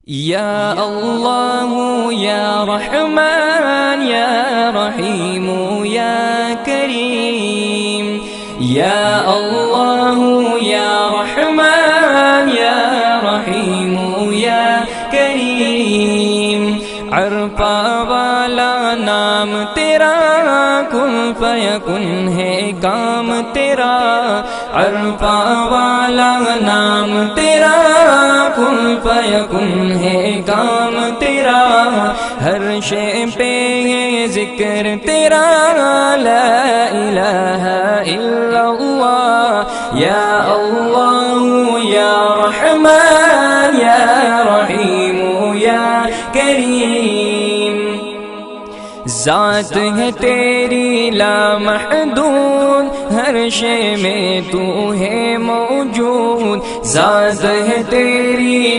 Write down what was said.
یا اللہ یا رحمان یا رحیم یا کریم، یا اللہ یا رحمان یا رحیم یا کریم، عرفہ والا نام تیرا، کن فیکن ہے کام تیرا، عرفہ والا نام تیرا، کن فیکن ہے کام تیرا، ہر شے پہ ہے ذکر تیرا، لا الہ الا اللہ، یا اللہ یا رحمان یا رحیم یا کریم، ذات ہے تیری لامحدود، ہر شے میں تو ہے موجود، ذات ہے تیری